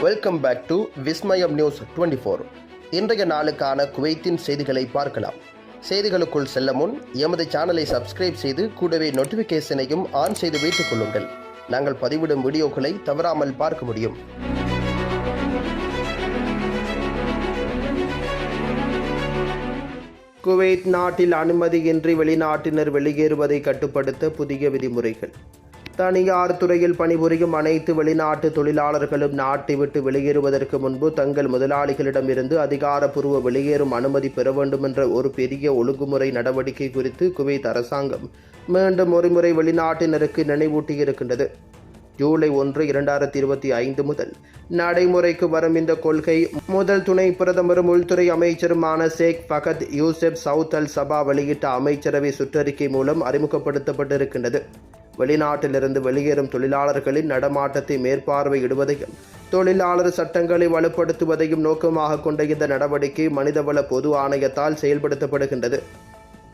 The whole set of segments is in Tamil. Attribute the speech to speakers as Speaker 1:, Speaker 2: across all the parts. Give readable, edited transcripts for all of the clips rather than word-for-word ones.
Speaker 1: Welcome back to Vismayam news 24. இன்றைய நாளுக்கான குவைத்தின் செய்திகளை பார்க்கலாம். செய்திகளுக்குள் செல்ல முன் எமது சேனலை சப்ஸ்கிரைப் செய்து கூடவே நோட்டிஃபிகேஷனையும் ஆன் செய்து வைத்துக் கொள்ளுங்கள். நாங்கள் பதிவிடும் வீடியோக்களை தவறாமல் பார்க்க முடியும். குவைத் நாட்டில் அனுமதியின்றி வெளிநாட்டினர் வெளியேறுவதை கட்டுப்படுத்த புதிய விதிமுறைகள். தனியார் துறையில் பணிபுரியும் அனைத்து வெளிநாட்டு தொழிலாளர்களும் நாட்டை விட்டு வெளியேறுவதற்கு முன்பு தங்கள் முதலாளிகளிடமிருந்து அதிகாரப்பூர்வ வெளியேறும் அனுமதி பெற வேண்டும் என்ற ஒரு பெரிய ஒழுங்குமுறை நடவடிக்கை குறித்து குவைத் அரசாங்கம் மீண்டும் ஒருமுறை வெளிநாட்டினருக்கு நினைவூட்டியிருக்கின்றது. ஜூலை 1, 2025 முதல் நடைமுறைக்கு வரும் இந்த கொள்கை முதல் துணை பிரதமரும் உள்துறை அமைச்சருமான ஷேக் ஃபகத் யூசப் சவுத் அல் சபா வெளியிட்ட அமைச்சரவை சுற்றறிக்கை மூலம் அறிமுகப்படுத்தப்பட்டிருக்கின்றது. வெளிநாட்டிலிருந்து வெளியேறும் தொழிலாளர்களின் நடமாட்டத்தை மேற்பார்வையிடுவதையும் தொழிலாளர் சட்டங்களை வலுப்படுத்துவதையும் நோக்கமாக கொண்ட இந்த நடவடிக்கை மனிதவள பொது ஆணையத்தால் செயல்படுத்தப்படுகின்றது.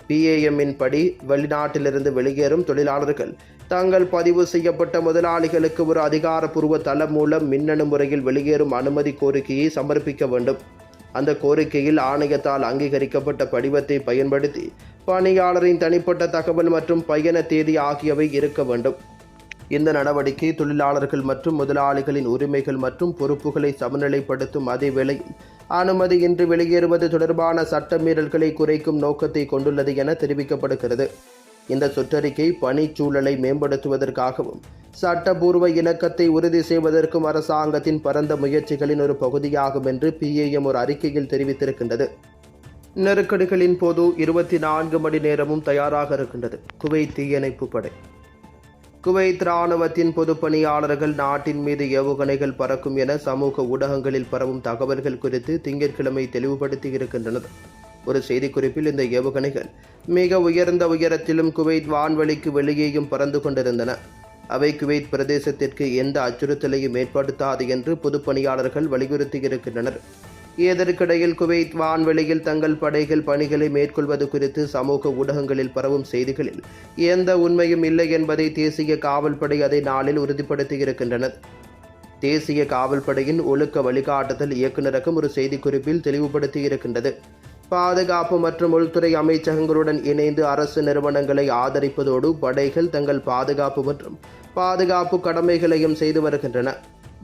Speaker 1: PAM-இன் படி வெளிநாட்டிலிருந்து வெளியேறும் தொழிலாளர்கள் தங்கள் பதிவு செய்யப்பட்ட முதலாளிகளுக்கு ஒரு அதிகாரப்பூர்வ தளம் மூலம் மின்னணு முறையில் வெளியேறும் அனுமதி கோரிக்கையை சமர்ப்பிக்க வேண்டும். அந்த கோரிக்கையில் ஆணையத்தால் அங்கீகரிக்கப்பட்ட படிவத்தை பயன்படுத்தி பணியாளரின் தனிப்பட்ட தகவல் மற்றும் பயண தேதி ஆகியவை இருக்க வேண்டும். இந்த நடவடிக்கை தொழிலாளர்கள் மற்றும் முதலாளிகளின் உரிமைகள் மற்றும் பொறுப்புகளை சமநிலைப்படுத்தும் அதே வேளையில் அனுமதியின்றி வெளியேறுவது தொடர்பான சட்ட மீறல்களை குறைக்கும் நோக்கத்தை கொண்டுள்ளது என தெரிவிக்கப்படுகிறது. இந்த சுற்றறிக்கை பணிச்சூழலை மேம்படுத்துவதற்காகவும் சட்டபூர்வ இணக்கத்தை உறுதி செய்வதற்கும் அரசாங்கத்தின் பரந்த முயற்சிகளின் ஒரு பகுதியாகும் என்று PAM ஒரு அறிக்கையில் தெரிவித்திருக்கின்றது. நெருக்கடிகளின் போது 24 மணி நேரமும் தயாராக இருக்கின்றது குவைத் தீயணைப்பு படை. குவைத் இராணுவத்தின் பொது பணியாளர்கள் நாட்டின் மீது ஏவுகணைகள் பறக்கும் என சமூக ஊடகங்களில் பரவும் தகவல்கள் குறித்து திங்கட்கிழமை தெளிவுபடுத்தி இருக்கின்றனர். ஒரு செய்திக்குறிப்பில் இந்த ஏவுகணைகள் மிக உயர்ந்த உயரத்திலும் குவைத் வான்வெளிக்கு வெளியேயும் பறந்து கொண்டிருந்தன. அவை குவைத் பிரதேசத்திற்கு எந்த அச்சுறுத்தலையும் ஏற்படுத்தாது என்று பொதுப்பணியாளர்கள் வலியுறுத்தியிருக்கின்றனர். இதற்கிடையில் குவைத் வான்வெளியில் தங்கள் படைகள் பணிகளை மேற்கொள்வது குறித்து சமூக ஊடகங்களில் பரவும் செய்திகளில் எந்த உண்மையும் இல்லை என்பதை தேசிய காவல்படை அதே நாளில் உறுதிப்படுத்தியிருக்கின்றனர். தேசிய காவல்படையின் ஒழுக்க வழிகாட்டுதல் இயக்குநரகம் ஒரு செய்திக்குறிப்பில் தெளிவுபடுத்தியிருக்கின்றது. பாதுகாப்பு மற்றும் உள்துறை அமைச்சகங்களுடன் இணைந்து அரசு நிறுவனங்களை ஆதரிப்பதோடு படைகள் தங்கள் பாதுகாப்பு மற்றும் பாதுகாப்பு கடமைகளையும் செய்து வருகின்றன.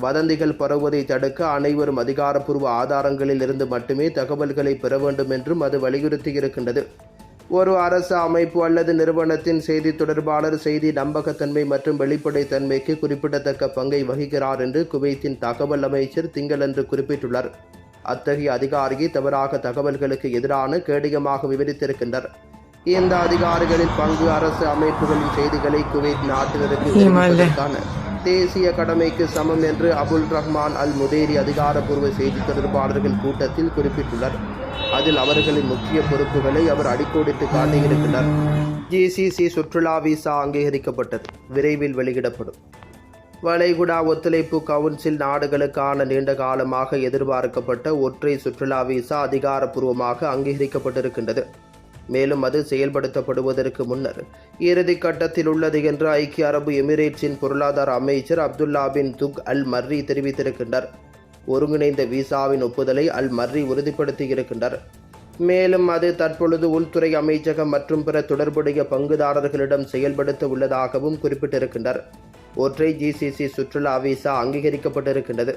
Speaker 1: வதந்திகள் பரவுவதை தடுக்க அனைவரும் அதிகாரப்பூர்வ ஆதாரங்களில் இருந்து மட்டுமே தகவல்களை பெற வேண்டும் என்றும் அது வலியுறுத்தியிருக்கின்றது. ஒரு அரசு அமைப்பு அல்லது நிறுவனத்தின் செய்தி தொடர்பாளர் செய்தி நம்பகத்தன்மை மற்றும் வெளிப்படைத்தன்மைக்கு குறிப்பிடத்தக்க பங்கை வகிக்கிறார் என்று குவைத்தின் தகவல் அமைச்சர் திங்களன்று குறிப்பிட்டுள்ளார். அத்தகைய அதிகாரியை தவறாக தகவல்களுக்கு எதிரான கேடயமாக விவரித்திருக்கின்றார். இந்த அதிகாரிகளின் பங்கு அரசு அமைப்புகளின் செய்திகளை குவைத் நாட்டினருக்கு தெரிவிப்பதற்கான தேசிய கடமைக்கு சமம் என்று அபுல் ரஹ்மான் அல் முதேரி அதிகாரப்பூர்வ செய்தி தொடர்பாளர்கள் கூட்டத்தில் குறிப்பிட்டுள்ளார். அதில் அவர்களின் முக்கிய பொறுப்புகளை அவர் அடிக்கோடிட்டு காட்டியிருக்கிறார். GCC சுற்றுலா விசா அங்கீகரிக்கப்பட்டது, விரைவில் வெளியிடப்படும். வளைகுடா ஒத்துழைப்பு கவுன்சில் நாடுகளுக்கான நீண்ட காலமாக எதிர்பார்க்கப்பட்ட ஒற்றை சுற்றுலா விசா அதிகாரப்பூர்வமாக அங்கீகரிக்கப்பட்டிருக்கின்றது. மேலும் அது செயல்படுத்தப்படுவதற்கு முன்னர் இறுதி கட்டத்தில் உள்ளது என்று ஐக்கிய அரபு எமிரேட்ஸின் பொருளாதார அமைச்சர் அப்துல்லா பின் துக் அல் மர்ரி தெரிவித்திருக்கின்றார். ஒருங்கிணைந்த விசாவின் ஒப்புதலை அல் மர்ரி உறுதிப்படுத்தியிருக்கின்றார். மேலும் அது தற்பொழுது உள்துறை அமைச்சகம் மற்றும் பிற தொடர்புடைய பங்குதாரர்களிடம் செயல்படுத்த உள்ளதாகவும் குறிப்பிட்டிருக்கின்றார். ஒற்றை GCC சுற்றுலா விசா அங்கீகரிக்கப்பட்டிருக்கின்றது.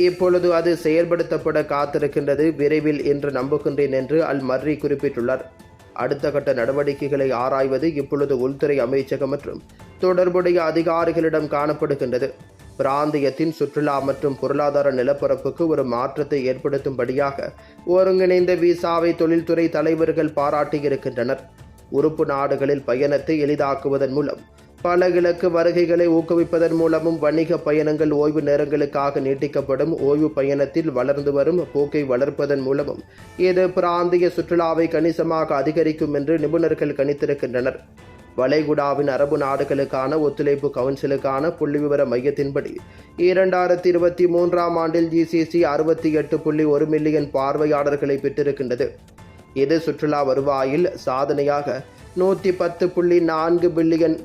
Speaker 1: இப்பொழுது அது செயல்படுத்தப்பட காத்திருக்கின்றது, விரைவில் என்று நம்புகின்றேன் என்று அல் மர்ரி குறிப்பிட்டுள்ளார். அடுத்த கட்ட நடவடிக்கைகளை ஆராய்வது இப்பொழுது உள்துறை அமைச்சகம் மற்றும் தொடர்புடைய அதிகாரிகளிடம் காணப்படுகின்றது. பிராந்தியத்தின் சுற்றுலா மற்றும் பொருளாதார நிலப்பரப்புக்கு ஒரு மாற்றத்தை ஏற்படுத்தும்படியாக ஒருங்கிணைந்த விசாவை தொழில்துறை தலைவர்கள் பாராட்டியிருக்கின்றனர். உறுப்பு நாடுகளில் பயணத்தை எளிதாக்குவதன் மூலம் பல இலக்கு வருகைகளை ஊக்குவிப்பதன் மூலமும் வணிக பயணங்கள் ஓய்வு நேரங்களுக்காக நீட்டிக்கப்படும். ஓய்வு பயணத்தில் வளர்ந்து வரும் போக்கை வளர்ப்பதன் மூலமும் இது பிராந்திய சுற்றுலாவை கணிசமாக அதிகரிக்கும் என்று நிபுணர்கள் கணித்திருக்கின்றனர். வளைகுடாவின் அரபு நாடுகளுக்கான ஒத்துழைப்பு கவுன்சிலுக்கான புள்ளிவிவர மையத்தின்படி 2023 ஆண்டில் GCC 68.1 மில்லியன் பார்வையாளர்களை பெற்றிருக்கின்றது. இது சுற்றுலா வருவாயில் சாதனையாக $110.4 பில்லியன்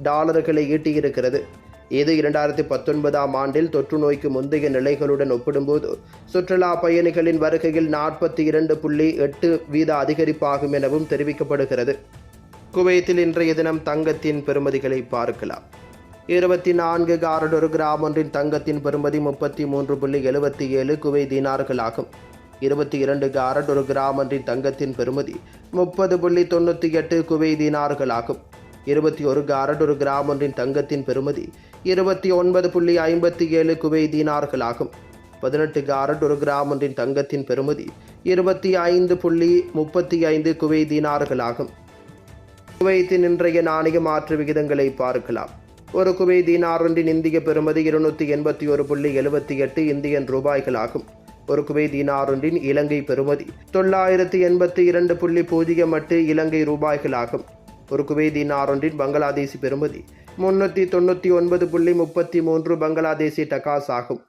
Speaker 1: ஈட்டியிருக்கிறது. இது 2019ஆம் ஆண்டில் தொற்று நோய்க்கு முந்தைய நிலைகளுடன் ஒப்பிடும்போது சுற்றுலா பயணிகளின் வருகையில் 42.8% அதிகரிப்பாகும் எனவும் தெரிவிக்கப்படுகிறது. குவைத்தில் இன்றைய தினம் தங்கத்தின் பெறுமதிகளை பார்க்கலாம். 24 காரட் ஒரு கிராம் ஒன்றின் தங்கத்தின் பெறுமதி 33.77 குவை தீனார்களாகும். 22 காரட் ஒரு கிராம் ஒன்றின் தங்கத்தின் பெறுமதி 30.98 குவை தீனார்களாகும். 21 காரட் ஒரு கிராம் ஒன்றின் தங்கத்தின் பெறுமதி 29.57 குவை தீனார்களாகும். 18 காரட் ஒரு கிராம் ஒன்றின் தங்கத்தின் பெறுமதி 25.35 குவை தீனார்களாகும். குவைத்தின் இன்றைய நாணய மாற்று விகிதங்களை பார்க்கலாம். ஒரு குவை தீனார் ஒன்றின் இந்திய பெறுமதி 281.78 இந்தியன் ரூபாய்களாகும். ஒரு குவை தீனார் ஒன்றின் இலங்கை பெறுமதி 982.08 இலங்கை ரூபாய்களாகும். ஒரு குவை தீனார் ஒன்றின் பங்களாதேசி பெறுமதி 399.33 பங்களாதேசி டகாஸ் ஆகும்.